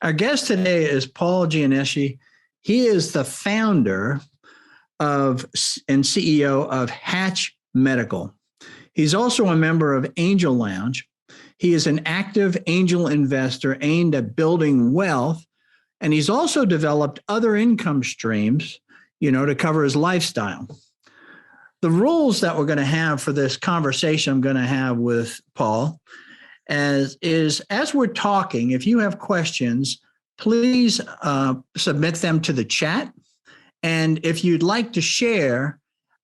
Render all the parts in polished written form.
Our guest today is Paul Gianneschi. He is the founder of and CEO of Hatch Medical. He's also a member of Angel Lounge. He is an active angel investor aimed at building wealth, and he's also developed other income streams, to cover his lifestyle. The rules that we're going to have for this conversation I'm going to have with Paul as we're talking, if you have questions, please submit them to the chat. And if you'd like to share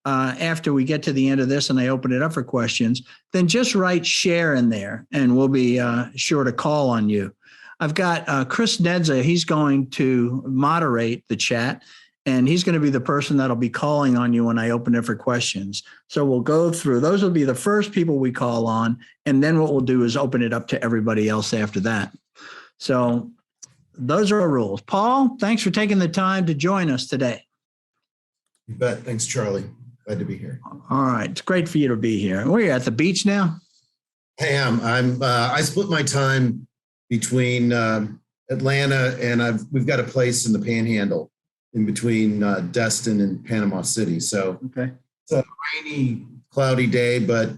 after we get to the end of this and I open it up for questions, then just write share in there and we'll be sure to call on you. I've got Chris Nedza. He's going to moderate the chat, and he's going to be the person that'll be calling on you when I open it for questions. So we'll go through. Those will be the first people we call on, and then what we'll do is open it up to everybody else after that. So those are our rules. Paul, thanks for taking the time to join us today. You bet. Thanks, Charlie. Glad to be here. All right. It's great for you to be here. Where are you, at the beach now? I am. I split my time between Atlanta and we've got a place in the Panhandle in between Destin and Panama City. So okay. It's a rainy, cloudy day, but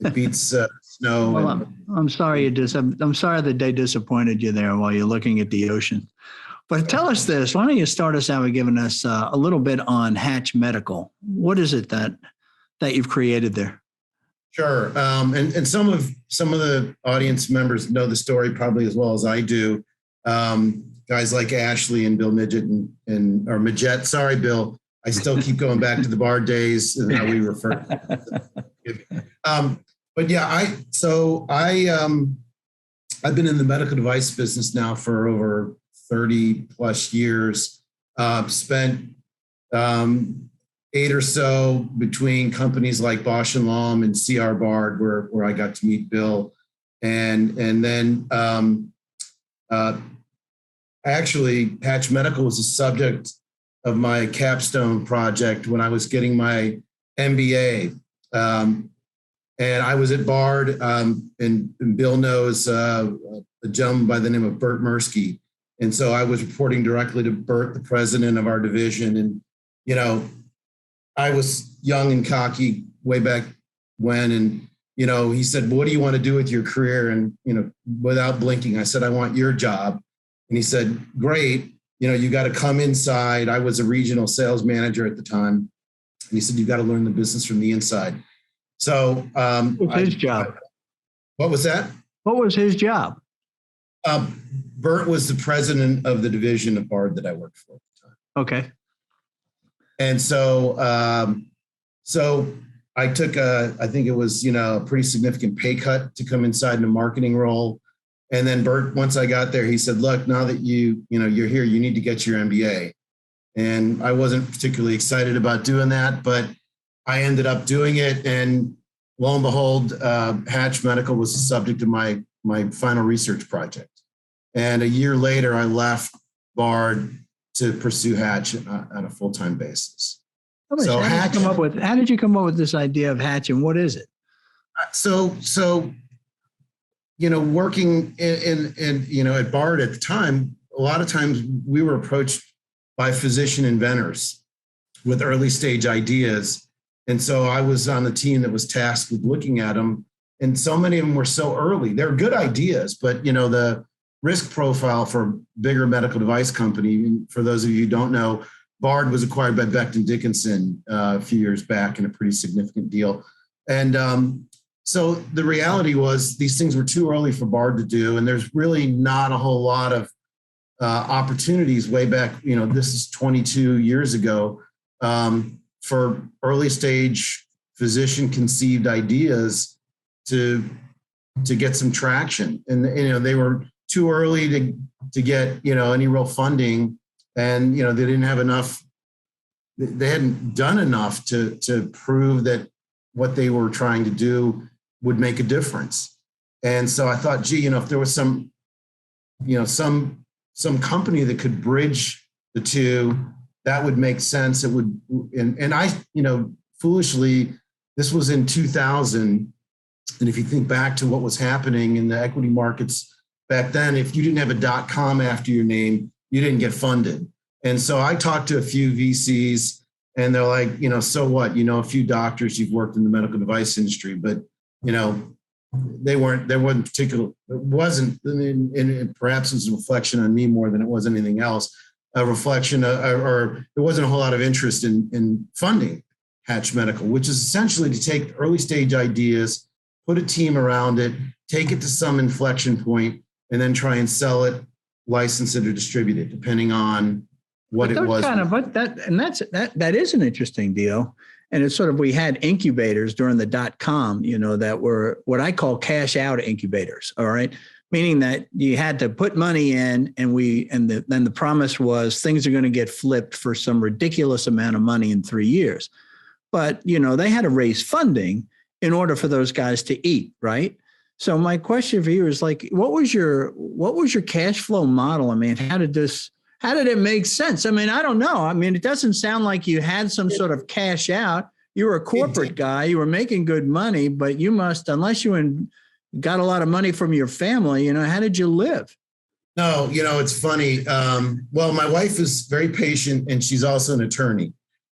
it beats snow. Well, I'm sorry I'm sorry that they disappointed you there while you're looking at the ocean. But tell us this. Why don't you start us out by giving us a little bit on Hatch Medical? What is it that you've created there? Sure. And some of the audience members know the story probably as well as I do. Guys like Ashley and Bill Midget or Midget. Sorry, Bill. I still keep going back to the bar days and how we refer to it. But yeah, I've been in the medical device business now for over 30 plus years. Spent 8 or so between companies like Bausch and Lomb and C.R. Bard, where I got to meet Bill, and then actually Hatch Medical was a subject of my capstone project when I was getting my MBA. And I was at Bard, and Bill knows a gentleman by the name of Bert Mirsky. And so I was reporting directly to Bert, the president of our division. And, I was young and cocky way back when. And, he said, what do you want to do with your career? And, without blinking, I said, I want your job. And he said, great. You got to come inside. I was a regional sales manager at the time. And he said, you got to learn the business from the inside. So what was his job? What was that? What was his job? Bert was the president of the division of Bard that I worked for at the time. Okay. And so I took I think it was, a pretty significant pay cut to come inside in a marketing role. And then Bert, once I got there, he said, look, now that you're here, you need to get your MBA. And I wasn't particularly excited about doing that, but I ended up doing it. And lo and behold, Hatch Medical was the subject of my final research project. And a year later, I left Bard to pursue Hatch on a full-time basis. So how did you come up with this idea of Hatch, and what is it? So working in at Bard at the time, a lot of times we were approached by physician inventors with early stage ideas. And so I was on the team that was tasked with looking at them. And so many of them were so early. They're good ideas, but the risk profile for a bigger medical device company, for those of you who don't know, Bard was acquired by Becton Dickinson a few years back in a pretty significant deal. And so the reality was these things were too early for Bard to do. And there's really not a whole lot of opportunities way back, this is 22 years ago, for early stage physician conceived ideas to get some traction. And, they were too early to get, any real funding. And, they didn't have enough, they hadn't done enough to prove that what they were trying to do would make a difference. And so I thought, gee, if there was some company that could bridge the two, that would make sense. It would, and I, foolishly, this was in 2000. And if you think back to what was happening in the equity markets back then, if you didn't have a .com after your name, you didn't get funded. And so I talked to a few VCs, and they're like, so what? A few doctors, you've worked in the medical device industry, but there wasn't particular, it wasn't, and perhaps it's a reflection on me more than it was anything else, a reflection or there wasn't a whole lot of interest in funding Hatch Medical, which is essentially to take early stage ideas, put a team around it, take it to some inflection point, and then try and sell it, license it, or distribute it, depending on what it was. That is an interesting deal. And it's sort of, we had incubators during the .com, that were what I call cash out incubators. All right. Meaning that you had to put money in, and then the promise was things are going to get flipped for some ridiculous amount of money in 3 years. But, they had to raise funding in order for those guys to eat. Right. So my question for you is like, what was your cash flow model? I mean, how did it make sense? I mean, I don't know. I mean, it doesn't sound like you had some sort of cash out. You were a corporate guy. You were making good money, but you must, unless you got a lot of money from your family, how did you live? No, it's funny. Well, my wife is very patient, and she's also an attorney.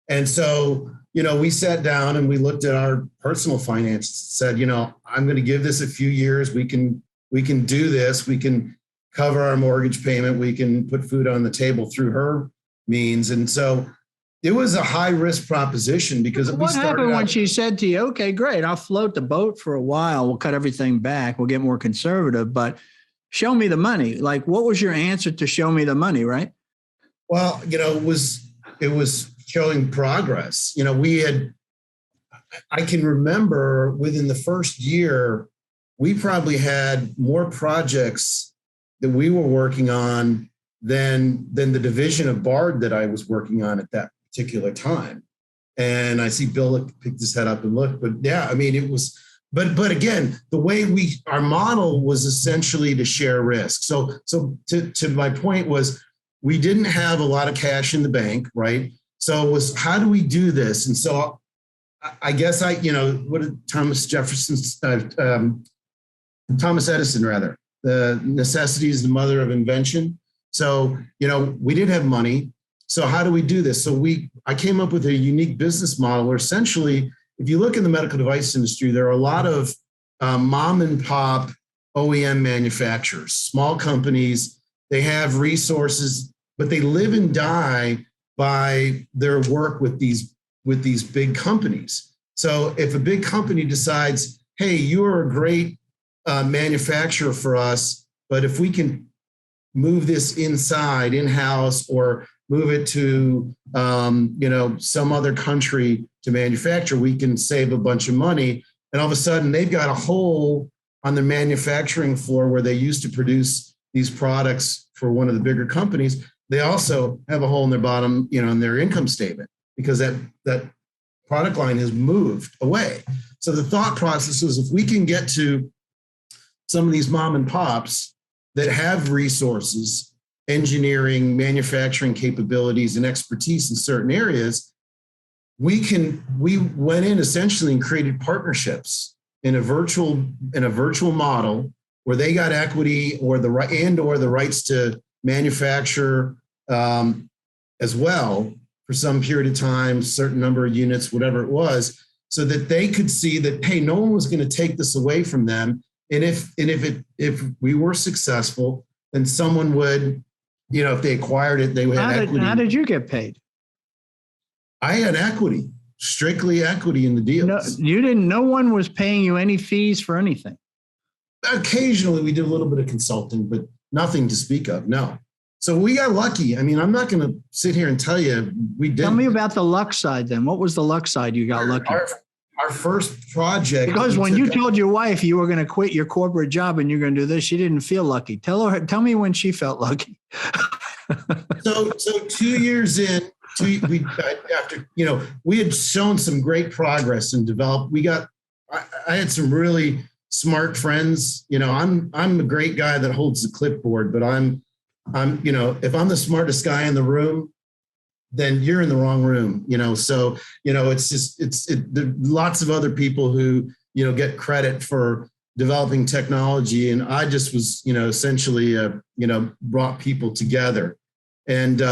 And so, we sat down and we looked at our personal finances, said, I'm going to give this a few years. We can do this. We can cover our mortgage payment. We can put food on the table through her means. And so it was a high risk proposition because what happened when she said to you, okay, great, I'll float the boat for a while. We'll cut everything back. We'll get more conservative, but show me the money. Like, what was your answer to show me the money? Right. Well, it was showing progress. I can remember within the first year, we probably had more projects that we were working on than the division of BARD that I was working on at that particular time. And I see Bill picked his head up and look, but yeah, I mean, it was, but again, the way our model was essentially to share risk. So to my point was, we didn't have a lot of cash in the bank, right? So it was, how do we do this? And so I guess what did Thomas Edison rather, the necessity is the mother of invention. So, we didn't have money. So how do we do this? So I came up with a unique business model where essentially, if you look in the medical device industry, there are a lot of mom and pop OEM manufacturers, small companies. They have resources, but they live and die by their work with these big companies. So if a big company decides, hey, you are a great manufacturer for us, but if we can move this in-house, or move it to some other country to manufacture, we can save a bunch of money. And all of a sudden, they've got a hole on their manufacturing floor where they used to produce these products for one of the bigger companies. They also have a hole in their bottom, in their income statement, because that product line has moved away. So the thought process is, if we can get to some of these mom and pops that have resources, engineering, manufacturing capabilities, and expertise in certain areas, we went in essentially and created partnerships in a virtual model where they got equity or the rights to manufacture as well for some period of time, certain number of units, whatever it was, so that they could see that, hey, no one was going to take this away from them. And if we were successful, then someone would, if they acquired it, they would have equity. How did you get paid? I had equity, strictly equity in the deals. No, you didn't. No one was paying you any fees for anything. Occasionally, we did a little bit of consulting, but nothing to speak of. No. So we got lucky. I mean, I'm not going to sit here and tell you we did. Tell me about the luck side then. What was the luck side you got lucky? Our first project. Because when you told your wife you were going to quit your corporate job and you're going to do this, she didn't feel lucky. Tell me when she felt lucky. So 2 years in, we had shown some great progress and developed. I had some really smart friends. I'm a great guy that holds the clipboard, but I'm if I'm the smartest guy in the room, then you're in the wrong room. So it's lots of other people who get credit for developing technology, and I just was, essentially, brought people together. And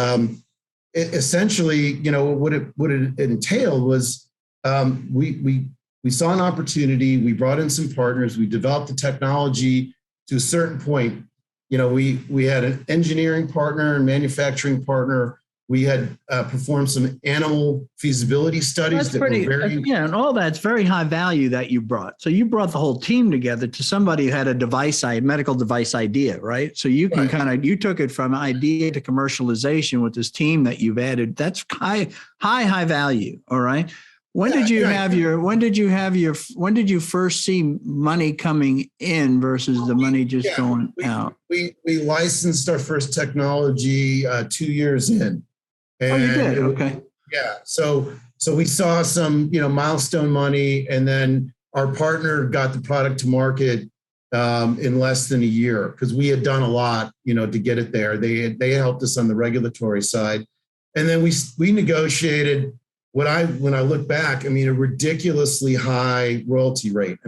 essentially, what it entailed was we saw an opportunity. We brought in some partners. We developed the technology to a certain point. We had an engineering partner and manufacturing partner. We had performed some animal feasibility studies and all that's very high value that you brought. So you brought the whole team together to somebody who had a medical device idea, right? So you can you took it from idea to commercialization with this team that you've added. That's high value. All right. When did you first see money coming in versus the money just going out? We licensed our first technology 2 years in. And you did? Okay. Yeah. So we saw some, milestone money, and then our partner got the product to market in less than a year, because we had done a lot, to get it there. They helped us on the regulatory side. And then we negotiated when I look back, a ridiculously high royalty rate.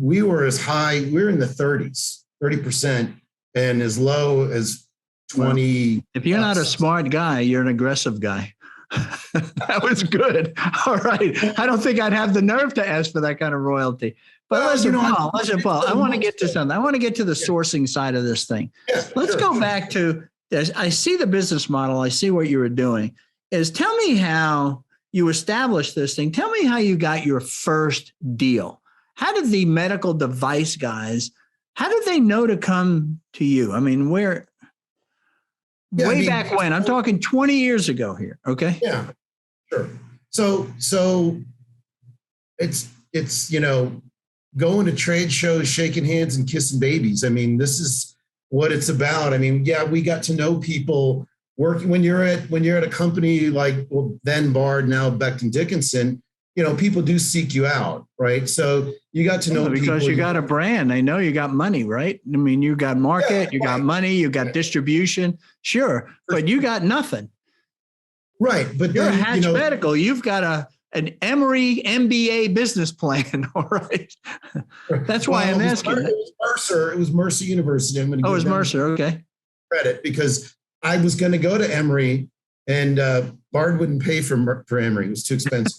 We were as high, we were in the 30%, and as low as 20. Well, if you're not a smart guy, you're an aggressive guy. That was good. All right. I don't think I'd have the nerve to ask for that kind of royalty. But listen, Paul, I want to get to something. I want to get to the sourcing side of this thing. Yeah, Let's go back to this. I see the business model. I see what you were doing. Tell me how you established this thing. Tell me how you got your first deal. How did the medical device guys, how did they know to come to you? Back when? I'm talking 20 years ago here. Okay. Yeah, sure. So it's going to trade shows, shaking hands and kissing babies. This is what it's about. We got to know people working when you're at a company like, then Bard, now Becton Dickinson. People do seek you out, right? So you got to know people because you got a brand. They know you got money, right? You got market, you got money, you got distribution, sure, but you got nothing, right? But you're a Hatch Medical. You've got an Emory MBA business plan, all right? That's why I'm asking. It was Mercer. It was Mercer University. I'm going to. Oh, it was Mercer. Okay. Credit, because I was going to go to Emory, and Bard wouldn't pay for Emory. It was too expensive.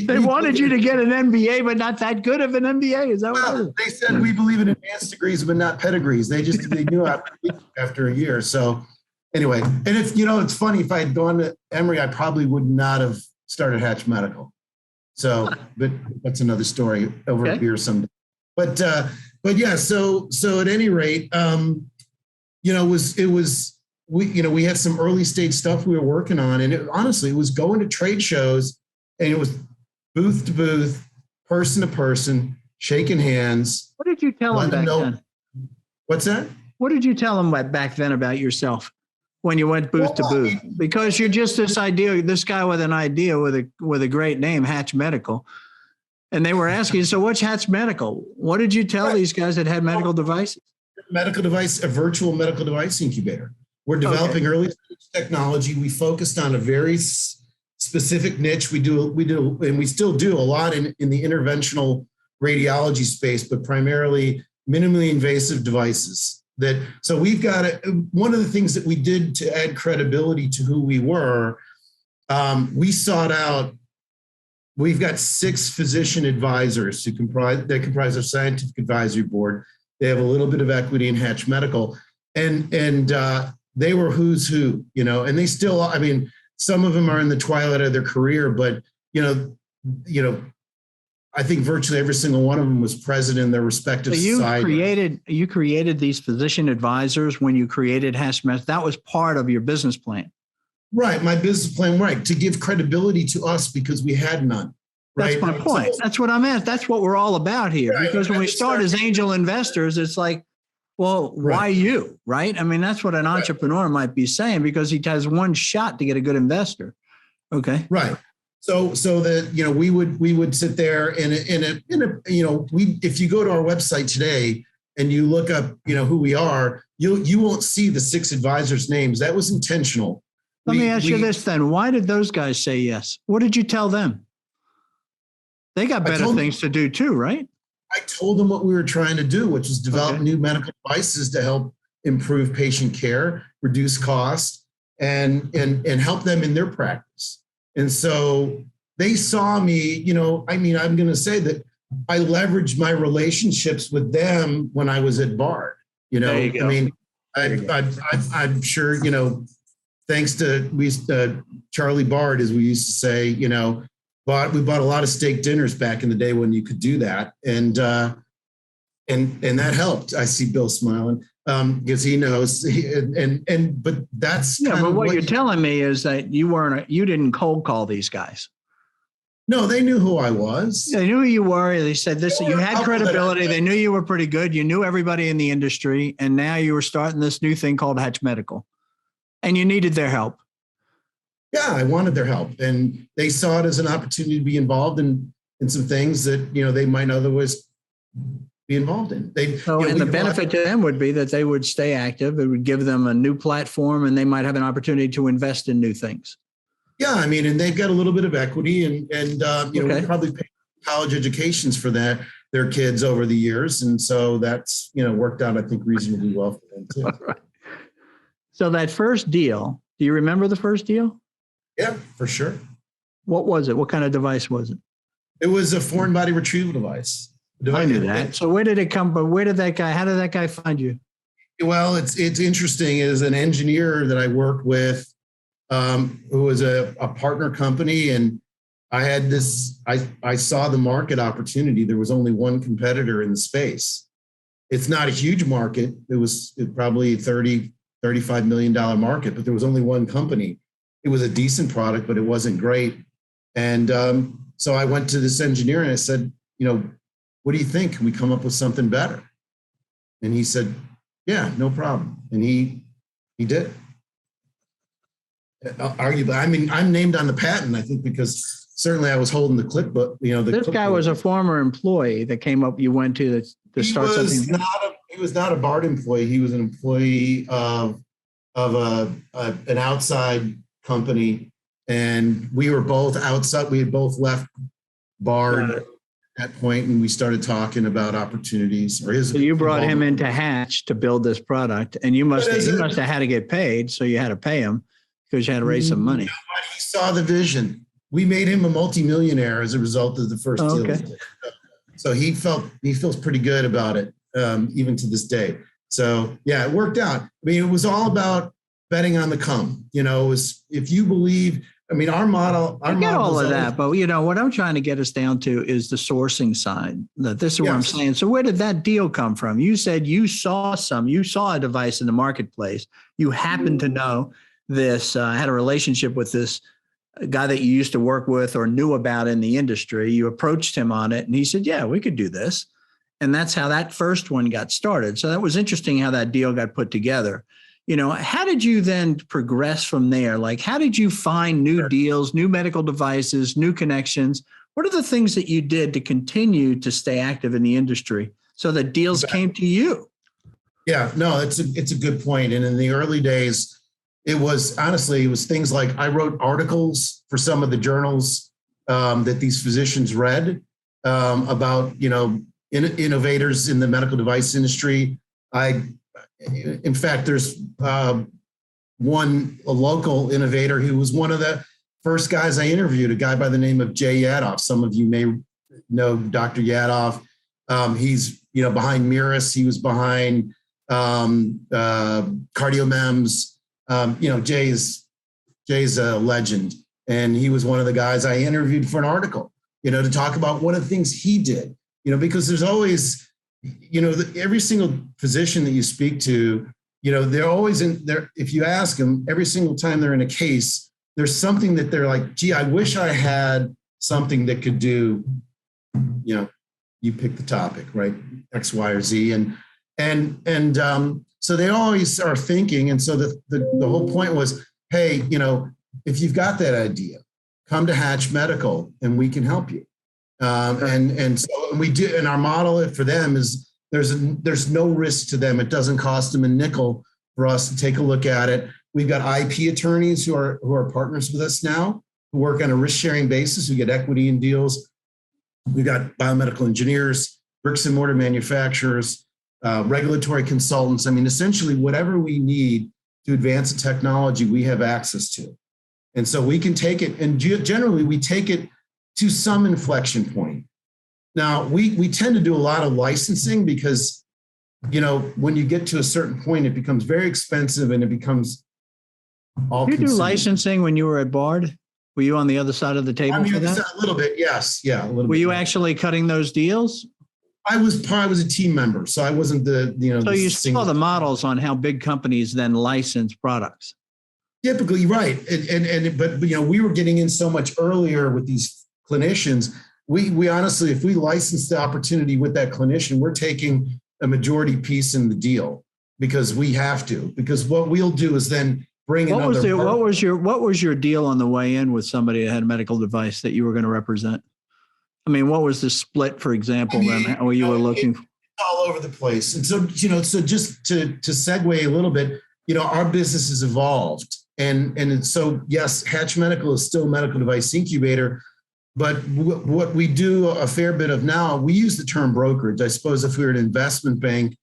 They wanted you to get an MBA, but not that good of an MBA. Is that what they said? We believe in advanced degrees, but not pedigrees. They knew after a year. So anyway, and if it's funny, if I had gone to Emory, I probably would not have started Hatch Medical. So, but that's another story over a beer someday. But yeah. So at any rate, it was. We had some early stage stuff we were working on, and honestly, it was going to trade shows, and it was booth to booth, person to person, shaking hands. What did you tell them back then? What's that? What did you tell them back then about yourself when you went booth to booth? Because you're just this guy with an idea with a great name, Hatch Medical. And they were asking, so what's Hatch Medical? What did you tell these guys that had medical devices? A virtual medical device incubator. We're developing early stage technology. We focused on a very specific niche. We do, and we still do a lot in the interventional radiology space, but primarily minimally invasive devices. So we've got one of the things that we did to add credibility to who we were. We sought out. We've got 6 physician advisors that comprise our scientific advisory board. They have a little bit of equity in Hatch Medical, and they were who's who, and they still, some of them are in the twilight of their career, but, I think virtually every single one of them was president in their respective society. You created these physician advisors when you created Hatch Medical. That was part of your business plan. Right. My business plan, right. To give credibility to us because we had none. Right? That's my point. That's what I'm at. That's what we're all about here. Right. Because when we start as angel investors, it's like, well, why you, right? That's what an entrepreneur might be saying, because he has one shot to get a good investor. Okay. Right. So that, we would sit there if you go to our website today and you look up, who we are, you won't see the 6 advisors' names. That was intentional. Let me ask you this then. Why did those guys say yes? What did you tell them? They got better things to do too, right? I told them what we were trying to do, which is develop new medical devices to help improve patient care, reduce costs, and help them in their practice. And so they saw me, I'm going to say that I leveraged my relationships with them when I was at Bard. There you go. I'm sure, thanks to Charlie Bard, as we used to say, we bought a lot of steak dinners back in the day when you could do that. And that helped. I see Bill smiling because he knows. But that's but what you're telling me is that you didn't cold call these guys. No, they knew who I was. They knew who you were. They said this. You had credibility. They knew you were pretty good. You knew everybody in the industry, and now you were starting this new thing called Hatch Medical, and you needed their help. Yeah, I wanted their help, and they saw it as an opportunity to be involved in some things that they might otherwise be involved in. And the benefit to them would be that they would stay active. It would give them a new platform, and they might have an opportunity to invest in new things. Yeah, and they've got a little bit of equity, and we probably paid college educations for their kids over the years, and so that's worked out, I think, reasonably well for them too. All right. So that first deal, do you remember the first deal? Yeah, for sure. What was it? What kind of device was it? It was a foreign body retrieval device. I knew that. So where did it come from? How did that guy find you? Well, it's interesting. As an engineer that I worked with, who was a partner company, and I had this, I saw the market opportunity. There was only one competitor in the space. It's not a huge market. It was probably $35 million market, but there was only one company. It was a decent product, but it wasn't great. And so I went to this engineer and I said, what do you think? Can we come up with something better? And he said, yeah, no problem. And he did. Arguably, I'm named on the patent, I think, because certainly I was holding the clipbook. This guy was a former employee that came up. You went to start something. He was not a Bard employee. He was an employee of an outside company, and we were both outside. We had both left Bard at that point, and we started talking about opportunities. So you brought him into Hatch to build this product, and you must have had to get paid, so you had to pay him because you had to raise some money. He saw the vision. We made him a multimillionaire as a result of the first deal. Okay. So he feels pretty good about it, even to this day. So yeah, it worked out. It was all about betting on the come. It was, if you believe. Our model. I get all of that, but what I'm trying to get us down to is the sourcing side. This is what I'm saying. So where did that deal come from? You said you saw a device in the marketplace. You happened to know this, had a relationship with this guy that you used to work with or knew about in the industry. You approached him on it and he said, yeah, we could do this. And that's how that first one got started. So that was interesting how that deal got put together. How did you then progress from there? Like, how did you find new deals, new medical devices, new connections? What are the things that you did to continue to stay active in the industry so that deals came to you? Yeah, no, it's a good point. And in the early days, it was things like I wrote articles for some of the journals that these physicians read about, innovators in the medical device industry. In fact, there's a local innovator who was one of the first guys I interviewed, a guy by the name of Jay Yadoff. Some of you may know Dr. Yadoff. He's behind Mirus. He was behind CardioMEMS. Jay's a legend, and he was one of the guys I interviewed for an article. To talk about one of the things he did. Because there's always. Every single physician that you speak to, they're always in there. If you ask them, every single time they're in a case, there's something that they're like, gee, I wish I had something that could do, you pick the topic, right? X, Y, or Z. And so they always are thinking. And so the whole point was, hey, if you've got that idea, come to Hatch Medical and we can help you. And so we do, and our model for them is there's no risk to them. It doesn't cost them a nickel for us to take a look at it. We've got IP attorneys who are partners with us now, who work on a risk sharing basis, who get equity in deals. We've got biomedical engineers, bricks and mortar manufacturers, regulatory consultants. I mean, essentially whatever we need to advance the technology, we have access to. And so we can take it, and generally we take it to some inflection point. Now, we tend to do a lot of licensing because, when you get to a certain point, it becomes very expensive and it becomes all Did you do consuming. licensing when you were at Bard? Were you on the other side of the table for that? A little bit, yes. Yeah, a little bit. Were you actually cutting those deals? I was a team member, so I wasn't the. So you saw the models on how big companies then license products. Typically, right, but we were getting in so much earlier with these clinicians. We honestly, if we license the opportunity with that clinician, we're taking a majority piece in the deal because we have to. Because what we'll do is then bring another. What was your deal on the way in with somebody that had a medical device that you were going to represent? I mean, what was the split, for example, then how you were looking? All over the place. And so, so just to segue a little bit, our business has evolved. And so, yes, Hatch Medical is still a medical device incubator, but what we do a fair bit of now, we use the term brokerage. I suppose if we were an investment bank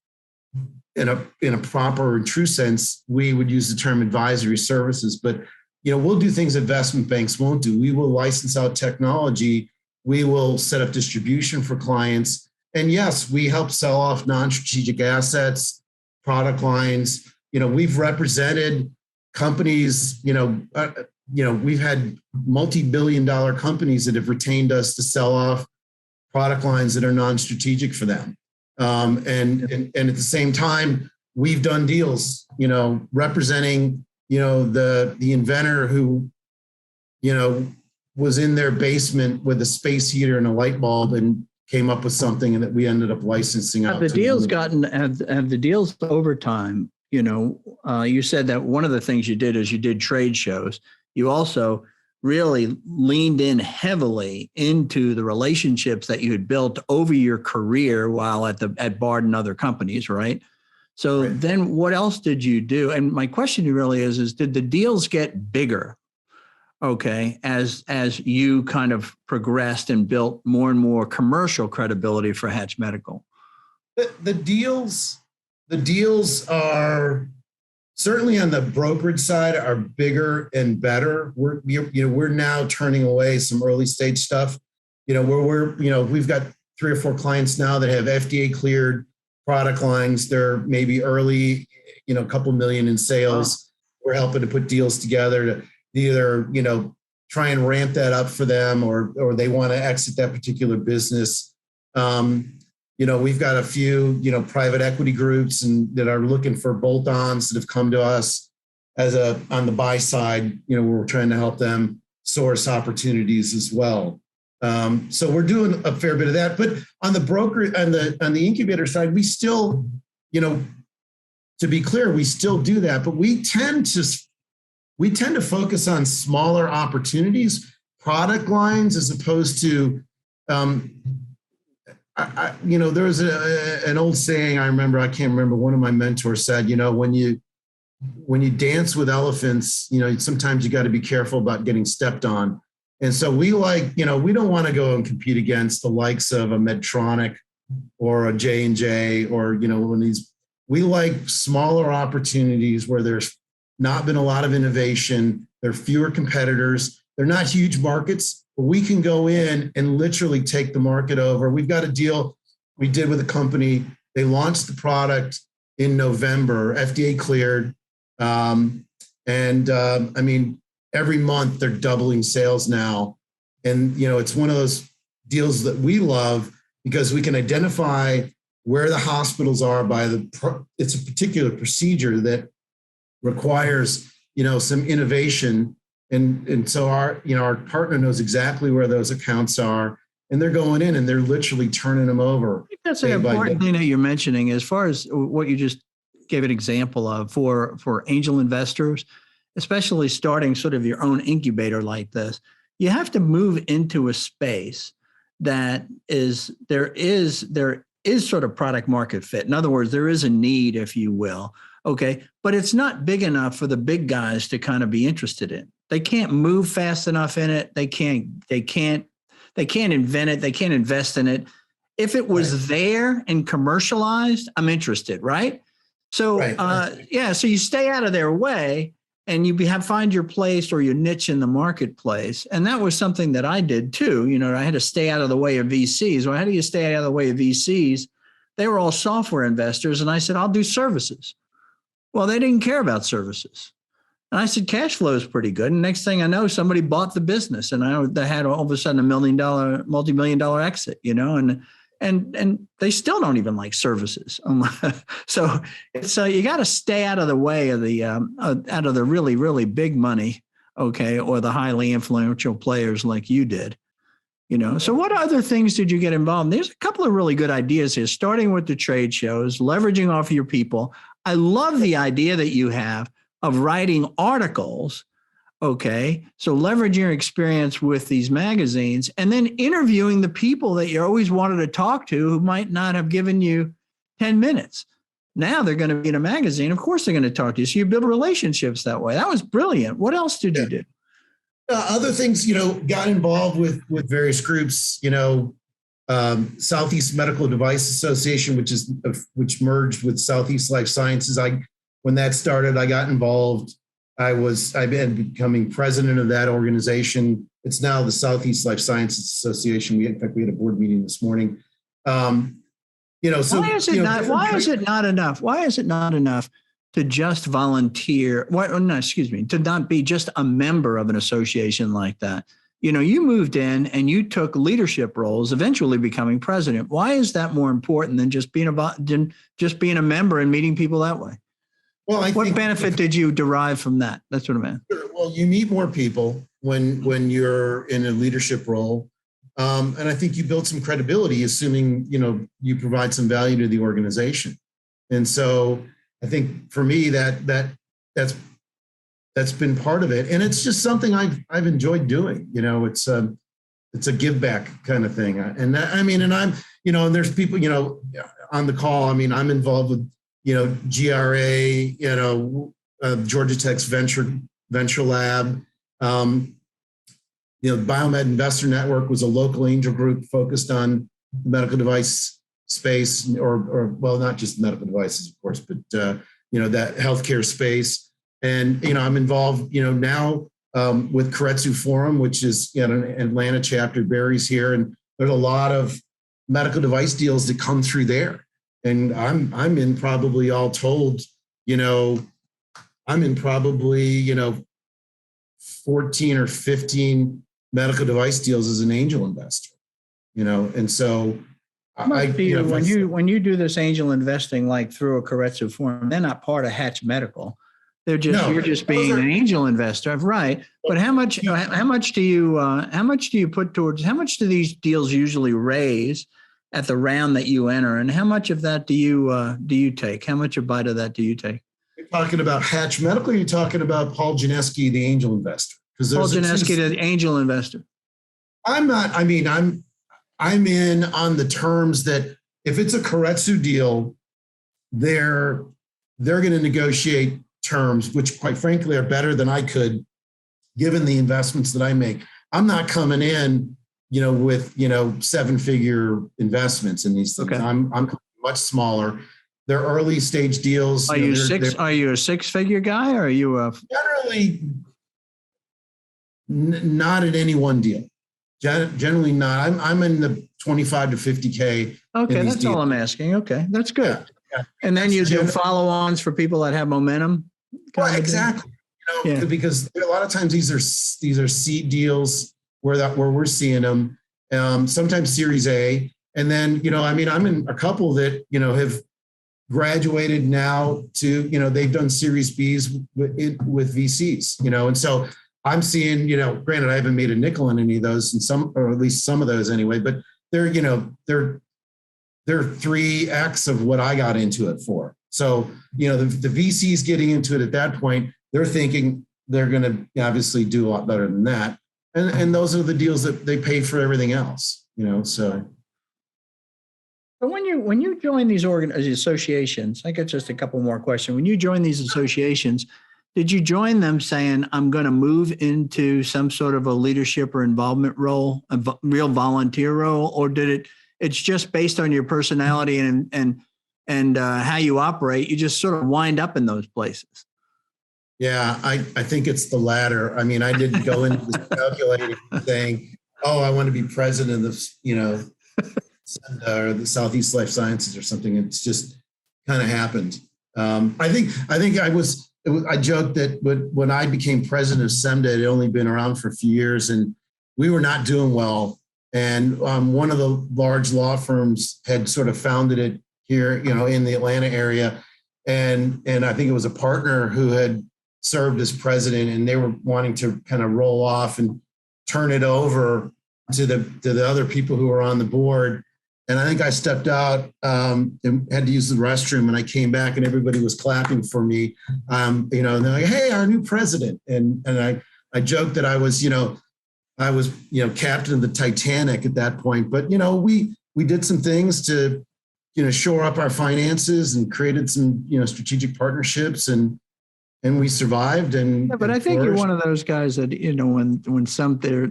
in a proper and true sense, we would use the term advisory services. But, we'll do things investment banks won't do. We will license out technology. We will set up distribution for clients. And yes, we help sell off non-strategic assets, product lines. We've represented companies, we've had multi-billion-dollar companies that have retained us to sell off product lines that are non-strategic for them. And at the same time, we've done deals, representing, the inventor who, was in their basement with a space heater and a light bulb and came up with something and that we ended up licensing out. Have the deals over time? You said that one of the things you did is you did trade shows. You also really leaned in heavily into the relationships that you had built over your career while at Bard and other companies, right? So then what else did you do? And my question really is did the deals get bigger? Okay, as you kind of progressed and built more and more commercial credibility for Hatch Medical? The deals are certainly on the brokerage side are bigger and better. We're now turning away some early stage stuff. We've got 3 or 4 clients now that have FDA cleared product lines. They're maybe early, a couple million in sales. We're helping to put deals together to either, try and ramp that up for them or they want to exit that particular business. We've got a few, private equity groups and that are looking for bolt-ons that have come to us on the buy side, where we're trying to help them source opportunities as well. So we're doing a fair bit of that, but on the broker on the incubator side, we still, to be clear, we still do that, but we tend to focus on smaller opportunities, product lines, as opposed to, there was an old saying I can't remember, one of my mentors said, when you dance with elephants, sometimes you got to be careful about getting stepped on. And so we we don't want to go and compete against the likes of a Medtronic or a J&J or, one of these. We like smaller opportunities where there's not been a lot of innovation. There are fewer competitors. They're not huge markets, but we can go in and literally take the market over. We've got a deal we did with a company. They launched the product in November, FDA cleared. Every month they're doubling sales now. And, it's one of those deals that we love because we can identify where the hospitals are it's a particular procedure that requires, some innovation. And so our partner knows exactly where those accounts are and they're going in and they're literally turning them over. I think that's an important thing that you're mentioning as far as what you just gave an example of for angel investors, especially starting sort of your own incubator like this. You have to move into a space that there is sort of product market fit. In other words, there is a need, if you will. Okay. But it's not big enough for the big guys to kind of be interested in. They can't move fast enough in it. They can't They can't invent it. They can't invest in it. If it was there and commercialized, I'm interested, right? So, so you stay out of their way and you find your place or your niche in the marketplace. And that was something that I did too. I had to stay out of the way of VCs. Well, how do you stay out of the way of VCs? They were all software investors. And I said, I'll do services. Well, they didn't care about services. And I said, cash flow is pretty good. And next thing I know, somebody bought the business and I had all of a sudden $1 million, multi-million-dollar exit, and they still don't even like services. So it's you got to stay out of the way of the really, really big money, okay, or the highly influential players like you did. So what other things did you get involved in? There's a couple of really good ideas here, starting with the trade shows, leveraging off your people. I love the idea that you have of writing articles. Okay. So leverage your experience with these magazines and then interviewing the people that you always wanted to talk to who might not have given you 10 minutes. Now they're going to be in a magazine. Of course, they're going to talk to you. So you build relationships that way. That was brilliant. What else did you do? Other things, got involved with various groups, Southeast Medical Device Association, which merged with Southeast Life Sciences. When that started, I got involved. I've been becoming president of that organization. It's now the Southeast Life Sciences Association. In fact, we had a board meeting this morning. So why is it not enough? Why is it not enough to just volunteer? To not be just a member of an association like that? You moved in and you took leadership roles, eventually becoming president. Why is that more important than just being a member and meeting people that way? Well, what benefit did you derive from that? That's what I meant. Well, you meet more people when you're in a leadership role. And I think you build some credibility, assuming, you provide some value to the organization. And so I think for me that's been part of it. And it's just something I've enjoyed doing. It's a give back kind of thing. And I'm, and there's people, on the call. I'm involved with GRA, Georgia Tech's venture lab. Biomed Investor Network was a local angel group focused on the medical device space, or not just medical devices, of course, but that healthcare space. And I'm involved, now with Keiretsu Forum, which is an Atlanta chapter. Barry's here, and there's a lot of medical device deals that come through there. And I'm in probably all told, I'm in probably, 14 or 15 medical device deals as an angel investor, and so when you do this angel investing, like through a Keiretsu Forum, they're not part of Hatch Medical. You're just being an angel investor, right? But how much do you put towards, how much do these deals usually raise at the round that you enter, and how much of that do you take? How much a bite of that do you take? You're talking about Hatch Medical, or you're talking about Paul Gianneschi, the angel investor? Paul Gianneschi, the angel investor. I'm not. I'm in on the terms that if it's a Keiretsu deal, they're going to negotiate terms, which quite frankly are better than I could, given the investments that I make. I'm not coming in, with 7-figure investments in these things. Okay. I'm much smaller. They're early stage deals. Are you a 6-figure guy, or are you generally not in any one deal? Generally not. I'm in the 25 to 50K. Okay, that's all I'm asking. Okay, that's good. Yeah. And then you do follow-ons for people that have momentum. Well, exactly. Because a lot of times these are seed deals where we're seeing them. Sometimes Series A, and then I'm in a couple that have graduated now to they've done Series Bs with VCs. And so I'm seeing, granted, I haven't made a nickel in any of those, or at least some of those anyway, but they're 3x of what I got into it for. So, the VCs getting into it at that point, they're thinking they're going to obviously do a lot better than that. And those are the deals that they pay for everything else, so. But when you join these associations, I got just a couple more questions. When you join these associations, Did you join them saying, I'm going to move into some sort of a leadership or involvement role, real volunteer role, or it's just based on your personality and how you operate, you just sort of wind up in those places? Yeah, I think it's the latter. I mean, I didn't go into this calculating saying, oh, I want to be president of, or the Southeast Life Sciences or something. It's just kind of happened. I think I joked that when I became president of SEMDA, it had only been around for a few years and we were not doing well. And one of the large law firms had sort of founded it here, in the Atlanta area. And I think it was a partner who had served as president, and they were wanting to kind of roll off and turn it over to the other people who were on the board. And I think I stepped out and had to use the restroom, and I came back and everybody was clapping for me. And they're like, "Hey, our new president!" And I joked that I was captain of the Titanic at that point. But we did some things to shore up our finances and created some strategic partnerships, and we survived. But I think you're one of those guys that, when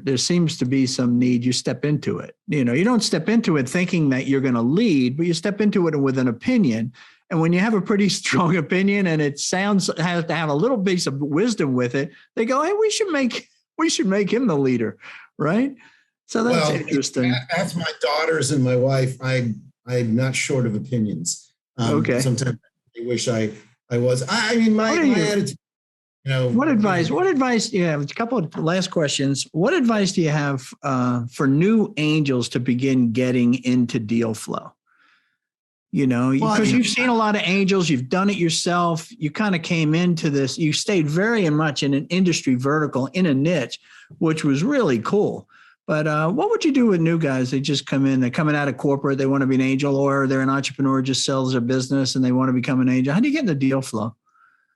there seems to be some need, you step into it. You don't step into it thinking that you're going to lead, but you step into it with an opinion. And when you have a pretty strong opinion and it has to have a little piece of wisdom with it, they go, hey, we should make him the leader. Right. So that's interesting. That's my daughters and my wife. I'm not short of opinions. Okay. Sometimes I wish I was. I mean, my attitude. What advice do you have? A couple of last questions. What advice do you have for new angels to begin getting into deal flow? Because you've seen a lot of angels, you've done it yourself. You kind of came into this. You stayed very much in an industry vertical, in a niche, which was really cool. But what would you do with new guys? They just come in, they're coming out of corporate, they want to be an angel, or they're an entrepreneur, just sells their business and they want to become an angel. How do you get into deal flow?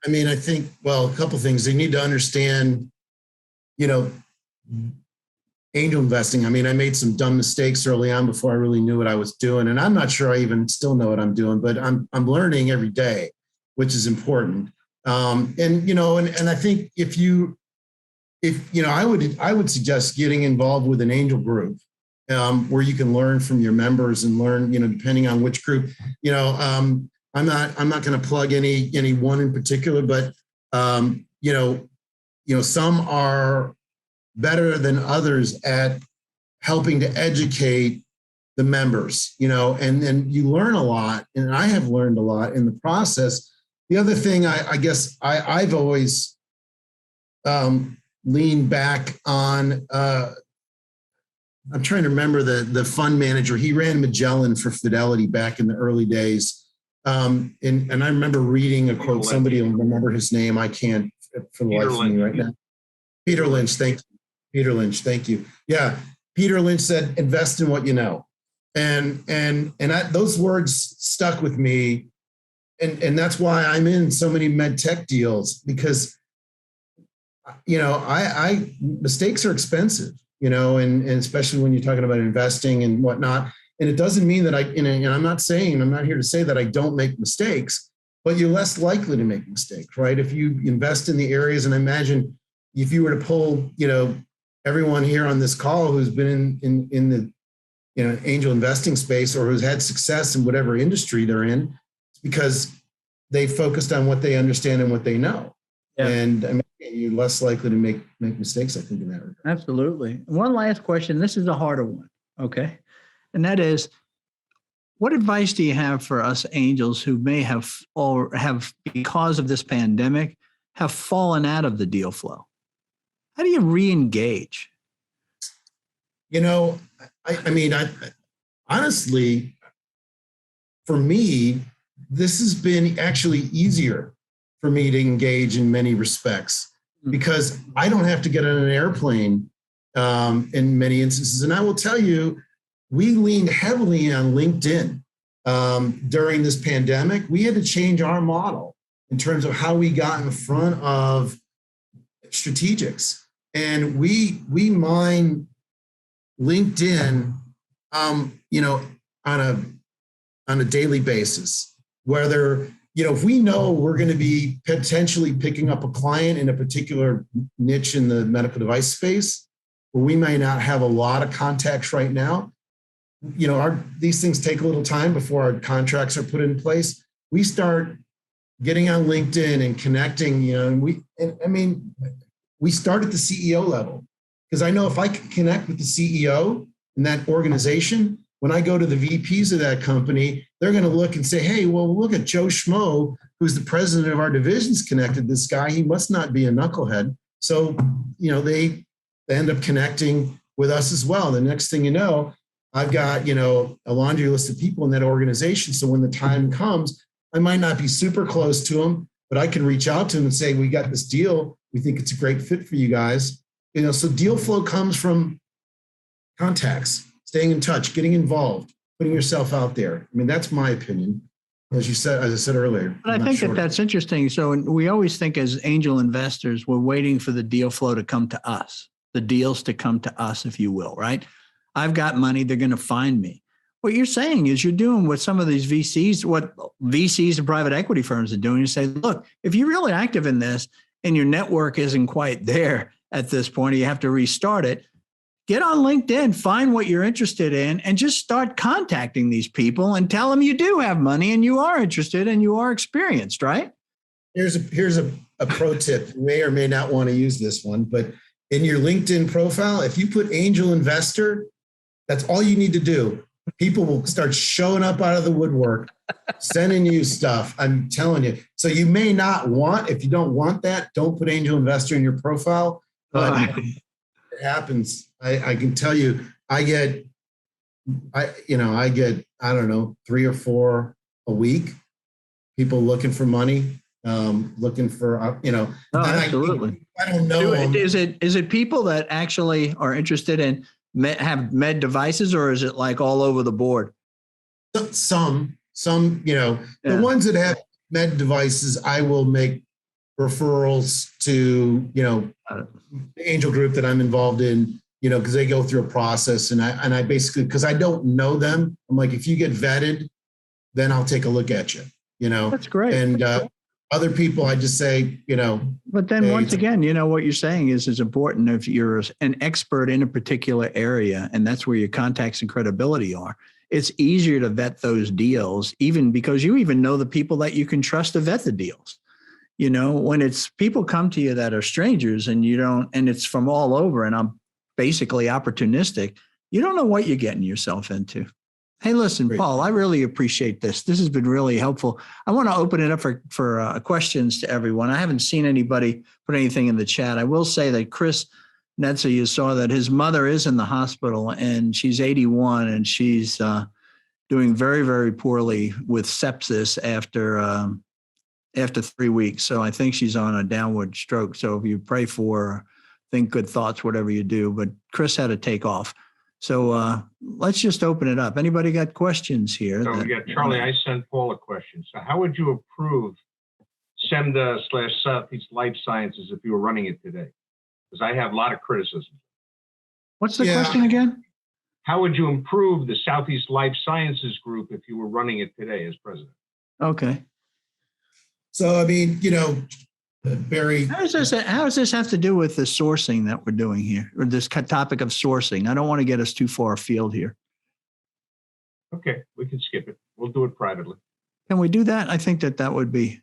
I mean, I think, a couple of things. They need to understand, angel investing. I mean, I made some dumb mistakes early on before I really knew what I was doing. And I'm not sure I even still know what I'm doing, but I'm learning every day, which is important. And I think I would suggest getting involved with an angel group where you can learn from your members and learn, depending on which group, I'm not going to plug any one in particular, but some are better than others at helping to educate the members, and then you learn a lot. And I have learned a lot in the process. The other thing I guess I've always leaned back on, I'm trying to remember the fund manager. He ran Magellan for Fidelity back in the early days. And I remember reading a quote, somebody will remember his name. I can't for the life of me right now. Peter Lynch, thank you. Peter Lynch, thank you. Yeah, Peter Lynch said, invest in what you know. And those words stuck with me. And that's why I'm in so many med tech deals, because, mistakes are expensive, and especially when you're talking about investing and whatnot. And it doesn't mean that I'm not here to say that I don't make mistakes, but you're less likely to make mistakes, right? If you invest in the areas, and I imagine if you were to pull, everyone here on this call who's been in the, angel investing space or who's had success in whatever industry they're in, it's because they focused on what they understand and what they know. Yeah. And I mean, you're less likely to make mistakes, I think, in that regard. Absolutely. One last question. This is a harder one. Okay. And that is, what advice do you have for us angels who may have, because of this pandemic, have fallen out of the deal flow? How do you re-engage? I honestly, for me, this has been actually easier for me to engage in many respects, because I don't have to get on an airplane in many instances. And I will tell you, we leaned heavily on LinkedIn during this pandemic. We had to change our model in terms of how we got in front of strategics. And we mine LinkedIn, on a daily basis, whether if we know we're going to be potentially picking up a client in a particular niche in the medical device space, where we may not have a lot of contacts right now, these things take a little time before our contracts are put in place. We start getting on LinkedIn and connecting, we start at the CEO level, because I know if I can connect with the CEO in that organization, when I go to the VPs of that company, they're going to look and say, hey, well, look at Joe Schmo, who's the president of our divisions, connected this guy. He must not be a knucklehead. So, they end up connecting with us as well. The next thing you know, I've got, a laundry list of people in that organization. So when the time comes, I might not be super close to them, but I can reach out to them and say, we got this deal. We think it's a great fit for you guys. So deal flow comes from contacts, staying in touch, getting involved, putting yourself out there. That's my opinion. As I said earlier. But I think that's interesting. So we always think as angel investors, we're waiting for the deal flow to come to us, the deals to come to us, if you will, right? I've got money, they're going to find me. What you're saying is you're doing what some of these VCs, what VCs and private equity firms are doing. You say, look, if you're really active in this and your network isn't quite there at this point, or you have to restart it, get on LinkedIn, find what you're interested in, and just start contacting these people and tell them you do have money and you are interested and you are experienced, right? Here's a pro tip. You may or may not want to use this one, but in your LinkedIn profile, if you put angel investor, that's all you need to do. People will start showing up out of the woodwork, sending you stuff. I'm telling you. So you may not want, if you don't want that, don't put angel investor in your profile. But it happens. I can tell you, I get, I don't know, 3 or 4 a week. People looking for money, looking for, Oh, absolutely. I don't know. Is it people that actually are interested in have med devices, or is it like all over the board? Some, the ones that have med devices, I will make referrals to, the angel group that I'm involved in, because they go through a process, and I basically, because I don't know them, I'm like, if you get vetted, then I'll take a look at you, That's great. And other people, I just say, But then once again, what you're saying is important. If you're an expert in a particular area, and that's where your contacts and credibility are, it's easier to vet those deals, even because you even know the people that you can trust to vet the deals. When it's people come to you that are strangers and you don't, and it's from all over, and I'm basically opportunistic, you don't know what you're getting yourself into. Hey, listen, Great. Paul, I really appreciate this. This has been really helpful. I want to open it up for questions to everyone. I haven't seen anybody put anything in the chat. I will say that Chris Netzer, you saw that his mother is in the hospital, and she's 81, and she's doing very, very poorly with sepsis after 3 weeks. So I think she's on a downward stroke. So if you pray for her, think good thoughts, whatever you do. But Chris had to take off. So let's just open it up. Anybody got questions here? So we got Charlie. I sent Paul a question. So how would you approve SEMDA/Southeast Life Sciences if you were running it today? Because I have a lot of criticism. What's the question again? How would you improve the Southeast Life Sciences group if you were running it today as president? Okay. So, Barry. How does this have to do with the sourcing that we're doing here, or this topic of sourcing? I don't want to get us too far afield here. Okay, we can skip it. We'll do it privately. Can we do that? I think that would be.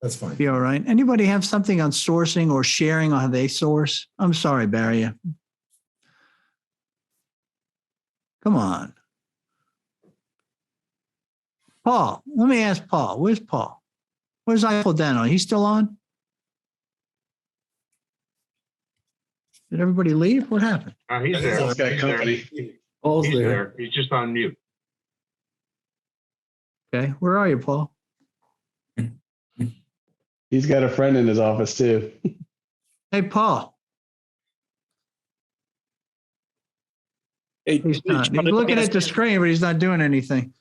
That's fine. Be all right. Anybody have something on sourcing or sharing on how they source? I'm sorry, Barry. Come on. Paul, let me ask Paul. Where's Paul? Where's Eiffel Dano? He's still on? Did everybody leave? What happened? He's there. He's company. Paul's there. He's just on mute. Okay. Where are you, Paul? He's got a friend in his office too. Hey, Paul. Hey, he's looking at the screen, but he's not doing anything.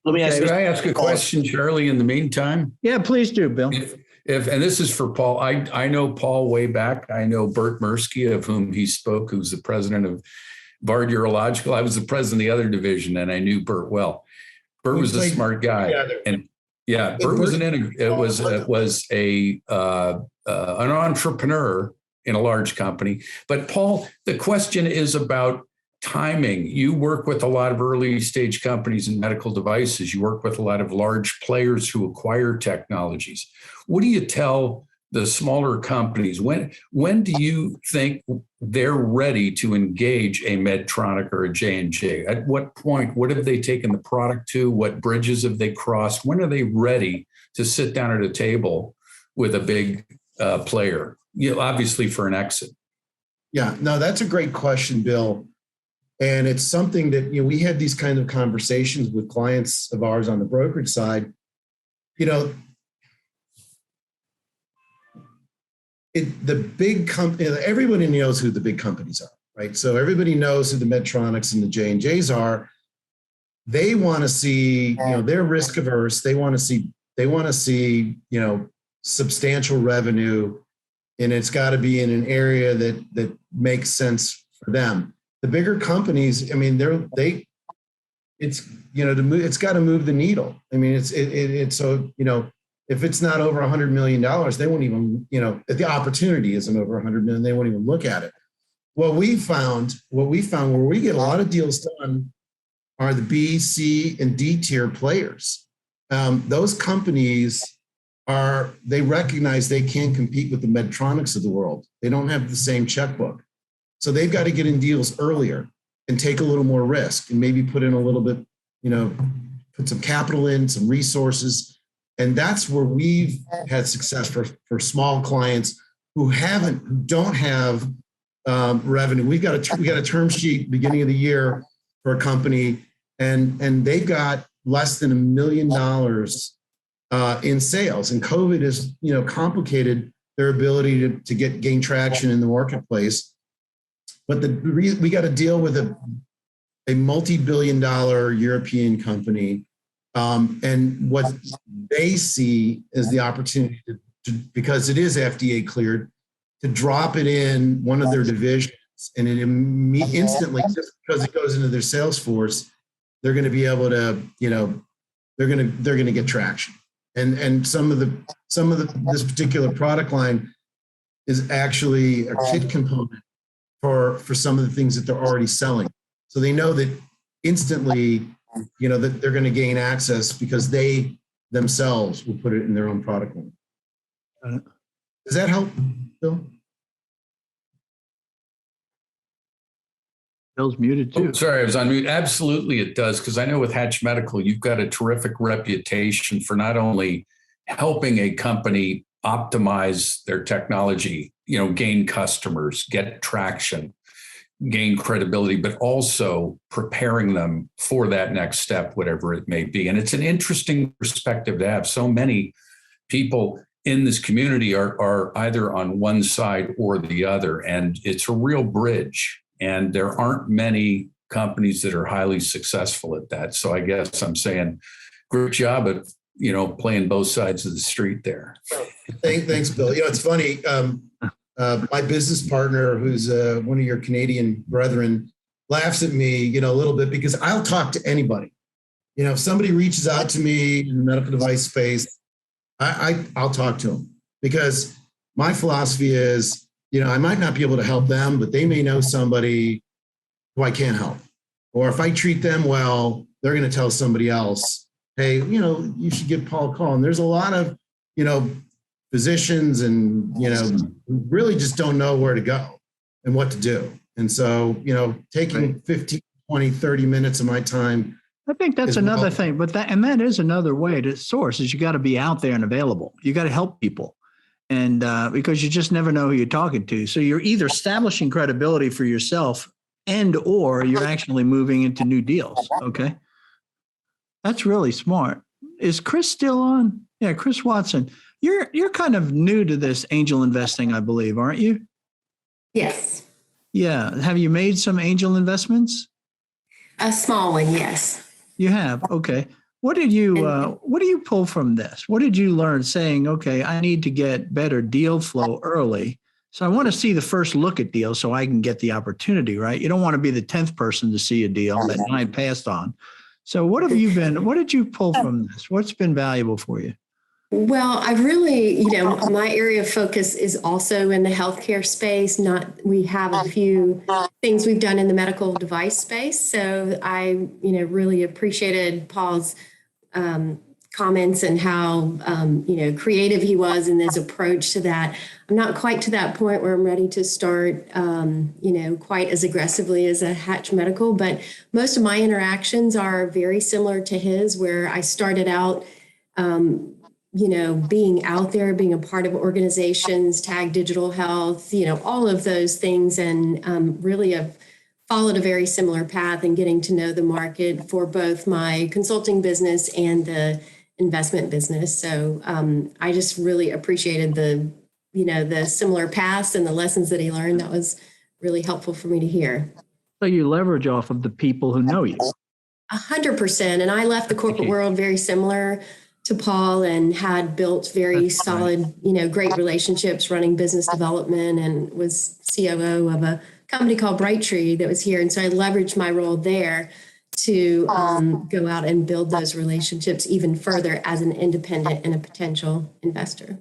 Let me ask. Can I ask a question, Charlie, in the meantime? Yeah, please do, Bill. If and this is for Paul. I know Paul way back. I know Bert Mirsky, of whom he spoke, who's the president of Bard Urological. I was the president of the other division, and I knew Bert well. Bert was a smart guy. And Yeah, Bert was an entrepreneur in a large company. But Paul, the question is about timing. You work with a lot of early stage companies in medical devices. You work with a lot of large players who acquire technologies. What do you tell the smaller companies? When do you think they're ready to engage a Medtronic or a J&J? At what point? What have they taken the product to? What bridges have they crossed? When are they ready to sit down at a table with a big player? Obviously for an exit. Yeah, no, that's a great question, Bill. And it's something that, we had these kind of conversations with clients of ours on the brokerage side. The big company, everybody knows who the big companies are, right? So everybody knows who the Medtronics and the J&Js are. They want to see, they're risk averse. They want to see, substantial revenue, and it's got to be in an area that makes sense for them. The bigger companies, it's got to move the needle. It's so, if it's not over $100 million, they won't even, if the opportunity isn't over $100 million, they won't even look at it. What we found where we get a lot of deals done are the B, C, and D tier players. Those companies they recognize they can't compete with the Medtronics of the world. They don't have the same checkbook. So they've got to get in deals earlier and take a little more risk and maybe put in a little bit, put some capital in, some resources. And that's where we've had success for small clients who don't have revenue. We got a term sheet beginning of the year for a company, and they've got less than $1 million in sales. And COVID has, complicated their ability to gain traction in the marketplace. But we got to deal with a multi-billion-dollar European company. And what they see is the opportunity to, because it is FDA cleared, to drop it in one of their divisions, and it instantly, just because it goes into their sales force, they're going to be able to, they're going to get traction. And some of this particular product line is actually a kit component for some of the things that they're already selling. So they know that instantly, that they're going to gain access because they themselves will put it in their own product line. Does that help, Bill? Bill's muted too. Oh, sorry, I was on mute. Absolutely, it does, because I know with Hatch Medical, you've got a terrific reputation for not only helping a company optimize their technology, gain customers, get traction, gain credibility, but also preparing them for that next step, whatever it may be. And it's an interesting perspective to have. So many people in this community are either on one side or the other, and it's a real bridge. And there aren't many companies that are highly successful at that. So I guess I'm saying, great job at, playing both sides of the street there. Thanks, Bill. It's funny. My business partner, who's one of your Canadian brethren, laughs at me, a little bit, because I'll talk to anybody. If somebody reaches out to me in the medical device space, I'll talk to them, because my philosophy is, I might not be able to help them, but they may know somebody who I can't help. Or if I treat them well, they're going to tell somebody else, hey, you should give Paul a call. And there's a lot of, physicians and, who really just don't know where to go and what to do. And so, taking 15, 20, 30 minutes of my time. I think that's another thing, but that is another way to source, is you got to be out there and available. You got to help people. And because you just never know who you're talking to. So you're either establishing credibility for yourself or you're actually moving into new deals. Okay. That's really smart. Is Chris still on? Yeah. Chris Watson, you're kind of new to this angel investing, I believe, aren't you? Yes. Yeah. Have you made some angel investments? A small one, yes. You have. Okay. What do you pull from this? What did you learn saying, okay, I need to get better deal flow early. So I want to see the first look at deals so I can get the opportunity, right? You don't want to be the 10th person to see a deal that 9 passed on. So what did you pull from this? What's been valuable for you? Well, I really, my area of focus is also in the healthcare space. We have a few things we've done in the medical device space. So I, really appreciated Paul's comments and how, creative he was in his approach to that. I'm not quite to that point where I'm ready to start, quite as aggressively as a Hatch Medical, but most of my interactions are very similar to his, where I started out, being out there, being a part of organizations, Tag Digital Health, all of those things, and really have followed a very similar path in getting to know the market for both my consulting business and the investment business. So I just really appreciated the similar paths and the lessons that he learned. That was really helpful for me to hear. So you leverage off of the people who know you. 100%. And I left the corporate world very similar to Paul and had built very solid, great relationships running business development, and was COO of a company called Brightree that was here. And so I leveraged my role there to go out and build those relationships even further as an independent and a potential investor.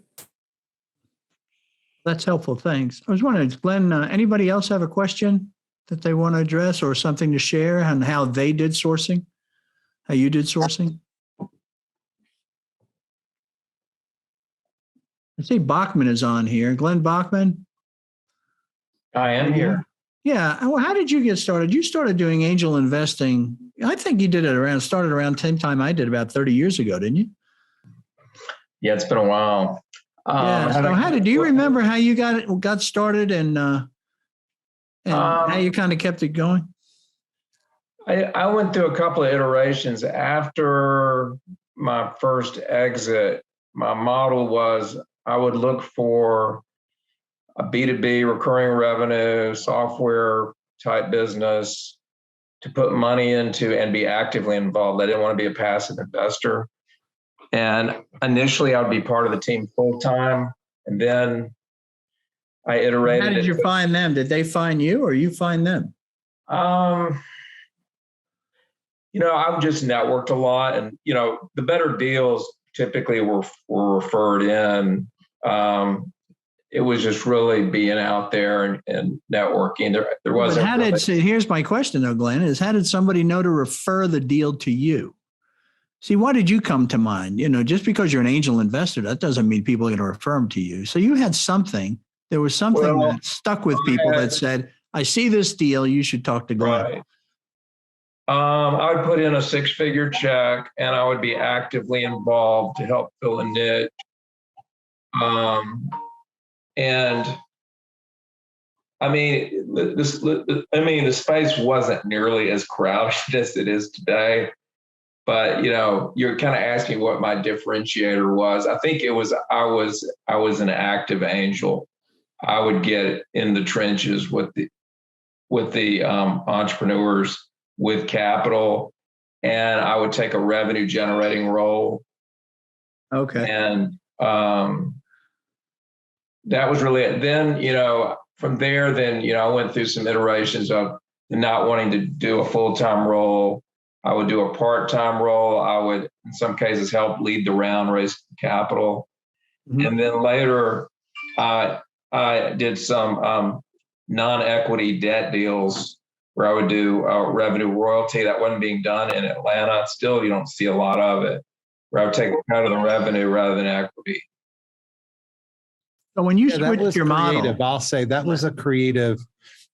That's helpful. Thanks. I was wondering, Glenn, anybody else have a question that they want to address or something to share on how they did sourcing, how you did sourcing? I see Bachman is on here. Glenn Bachman? I am here. Yeah. Well, how did you get started? You started doing angel investing. I think you started around the same time I did, about 30 years ago, didn't you? Yeah, it's been a while. Yeah. So do you remember how you got started and how you kind of kept it going? I went through a couple of iterations. After my first exit, my model was I would look for a B2B recurring revenue software type business to put money into and be actively involved. I didn't want to be a passive investor. And initially I would be part of the team full time. And then I iterated. How did you find them? Did they find you or you find them? I've just networked a lot, and, the better deals typically were referred in. It was just really being out there and networking. There wasn't. Here's my question though, Glenn, is how did somebody know to refer the deal to you? See, why did you come to mind? Just because you're an angel investor, that doesn't mean people are going to refer them to you. So you had something, there was something that stuck with people that said, I see this deal, you should talk to Glenn. Right. I would put in a 6-figure check and I would be actively involved to help fill a niche. The space wasn't nearly as crowded as it is today. But you're kind of asking what my differentiator was. I think it was I was an active angel. I would get in the trenches with the entrepreneurs with capital, and I would take a revenue generating role. Okay. And that was really it. Then from there, I went through some iterations of not wanting to do a full-time role. I would do a part-time role. I would, in some cases, help lead the round, raise capital. Mm-hmm. And then later, I did some non-equity debt deals where I would do revenue royalty. That wasn't being done in Atlanta. Still, you don't see a lot of it, where I would take kind of the revenue rather than equity. So when you switched your model, I'll say that was a creative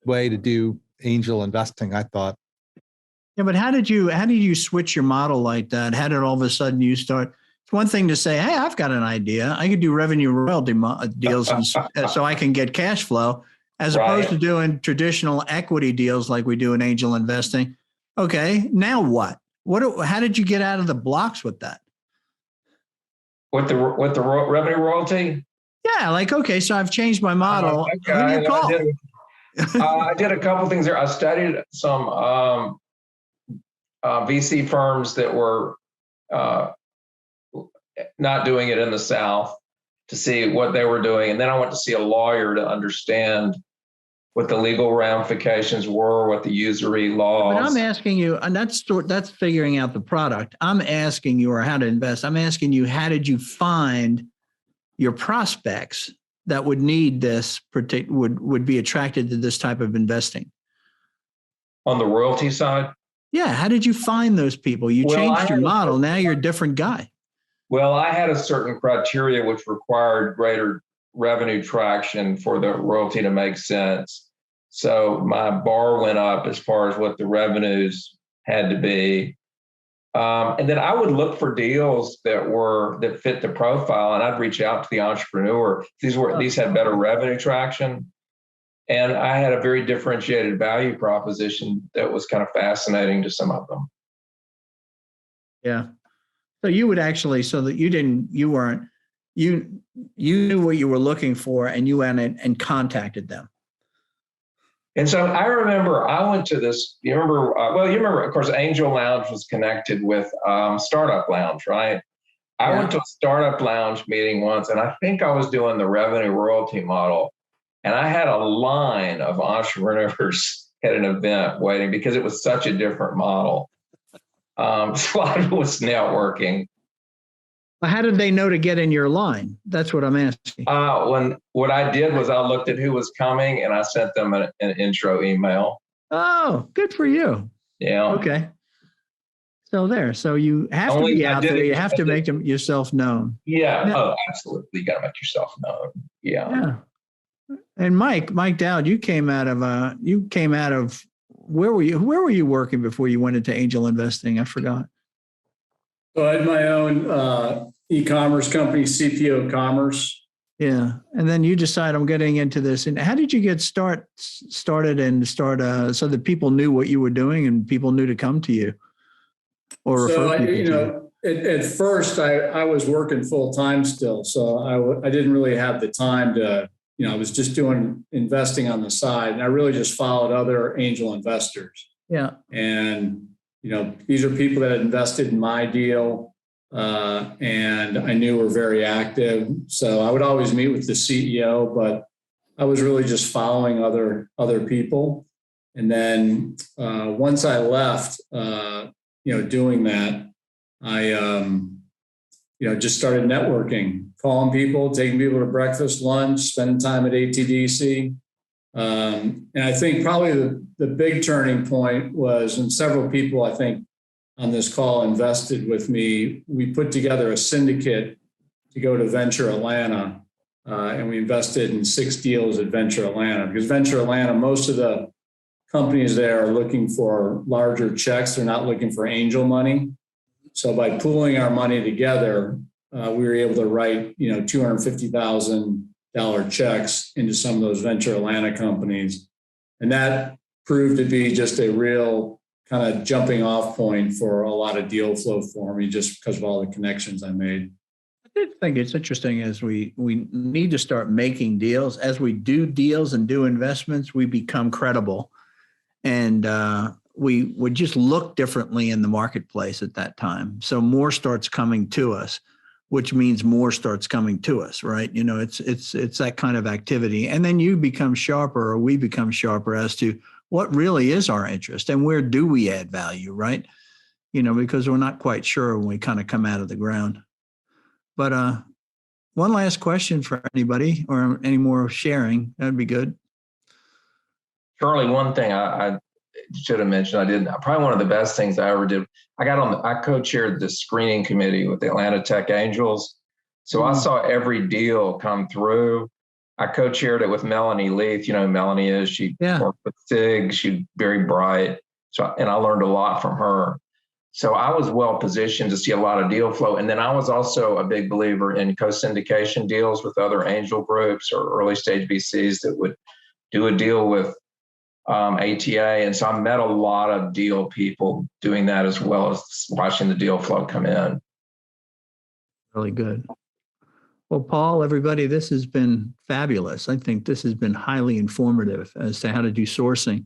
way to do angel investing, I thought. Yeah, but how did you switch your model like that? How did all of a sudden you start? It's one thing to say, hey, I've got an idea. I could do revenue royalty deals so I can get cash flow, as opposed to doing traditional equity deals like we do in angel investing. Okay, now what? How did you get out of the blocks with that? With the revenue royalty? Yeah, okay, so I've changed my model. Who do you call? I did a couple things there. I studied some VC firms that were not doing it in the South to see what they were doing. And then I went to see a lawyer to understand what the legal ramifications were, what the usury laws. But I'm asking you, and that's figuring out the product. I'm asking you, or how to invest. I'm asking you, how did you find your prospects that would need this, would be attracted to this type of investing? On the royalty side? Yeah. How did you find those people? You changed your model. Now you're a different guy. Well, I had a certain criteria which required greater revenue traction for the royalty to make sense. So my bar went up as far as what the revenues had to be. And then I would look for deals that fit the profile, and I'd reach out to the entrepreneur. These had better revenue traction. And I had a very differentiated value proposition that was kind of fascinating to some of them. Yeah. So you would actually, so that you knew what you were looking for, and you went and contacted them. And so I remember I went to this, you remember, of course, Angel Lounge was connected with Startup Lounge, right? I went to a Startup Lounge meeting once, and I think I was doing the revenue royalty model. And I had a line of entrepreneurs at an event waiting because it was such a different model. So a lot of it was networking. How did they know to get in your line? That's what I'm asking. What I did was I looked at who was coming and I sent them an intro email. Oh, good for you. Yeah. Okay. So you have to be out there. You have to make yourself known. Yeah. Oh, absolutely. You got to make yourself known. Yeah. And Mike Dowd, you came out of where were you? Where were you working before you went into angel investing? I forgot. So I had my own e-commerce company, CPO Commerce. Yeah. And then you decide, I'm getting into this. And how did you get started so that people knew what you were doing and people knew to come to you or refer people to you? At first I was working full time still. So I didn't really have the time to, I was just doing investing on the side, and I really just followed other angel investors. Yeah. And, these are people that had invested in my deal. And I knew were very active. So I would always meet with the CEO, but I was really just following other people. And then once I left, doing that, I, just started networking, calling people, taking people to breakfast, lunch, spending time at ATDC. And I think probably the big turning point was, and several people, I think, on this call invested with me, we put together a syndicate to go to Venture Atlanta. And we invested in 6 deals at Venture Atlanta, because Venture Atlanta, most of the companies there are looking for larger checks. They're not looking for angel money. So by pooling our money together, we were able to write, $250,000 checks into some of those Venture Atlanta companies. And that proved to be just a real kind of jumping off point for a lot of deal flow for me, just because of all the connections I made. I did think it's interesting as we need to start making deals. As we do deals and do investments, we become credible. And we would just look differently in the marketplace at that time. So more starts coming to us, which means more starts coming to us, right? It's that kind of activity. And then you become sharper, or we become sharper as to what really is our interest and where do we add value, right? Because we're not quite sure when we kind of come out of the ground. But one last question for anybody, or any more sharing, that'd be good. Charlie, one thing I should have mentioned, I didn't. Probably one of the best things I ever did. I co-chaired the screening committee with the Atlanta Tech Angels. So I saw every deal come through. I co-chaired it with Melanie Leith. You know who Melanie is. She worked with SIG. She's very bright. And I learned a lot from her. So I was well positioned to see a lot of deal flow. And then I was also a big believer in co-syndication deals with other angel groups or early stage VCs that would do a deal with ATA. And so I met a lot of deal people doing that, as well as watching the deal flow come in. Really good. Well, Paul, everybody, this has been fabulous. I think this has been highly informative as to how to do sourcing.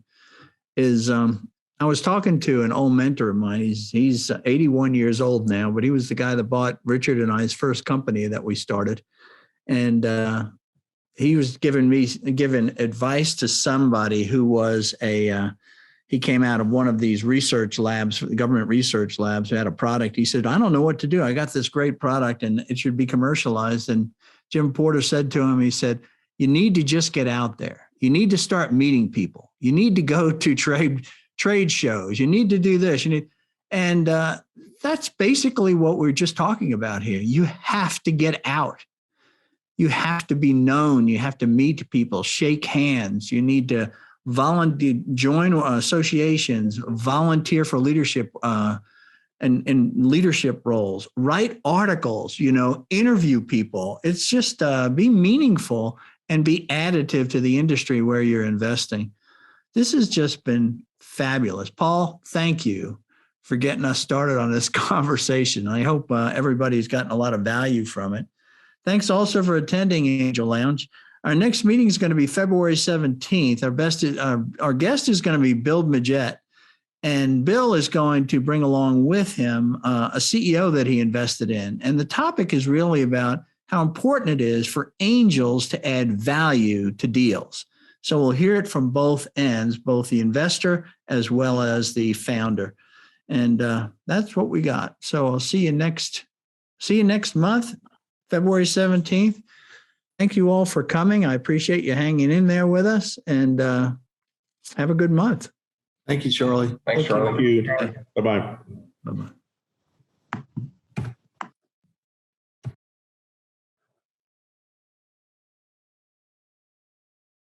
I was talking to an old mentor of mine. He's 81 years old now, but he was the guy that bought Richard and I's first company that we started. And he was giving advice to somebody who was he came out of one of these research labs, government research labs, who had a product. He said, I don't know what to do. I got this great product and it should be commercialized. And Jim Porter said to him, he said, you need to just get out there. You need to start meeting people. You need to go to trade shows. You need to do this. And that's basically what we're just talking about here. You have to get out. You have to be known. You have to meet people, shake hands. You need to volunteer, join associations, volunteer for leadership and leadership roles, write articles, interview people. It's just be meaningful and be additive to the industry where you're investing. This has just been fabulous. Paul, thank you for getting us started on this conversation. I hope everybody's gotten a lot of value from it. Thanks also for attending Angel Lounge. Our next meeting is going to be February 17th. Our guest is going to be Bill Majette, and Bill is going to bring along with him a CEO that he invested in. And the topic is really about how important it is for angels to add value to deals. So we'll hear it from both ends, both the investor as well as the founder. And that's what we got. So I'll see you next month, February 17th. Thank you all for coming. I appreciate you hanging in there with us, and have a good month. Thank you, Charlie. Thanks, Charlie. Thank you. Bye-bye. Bye-bye.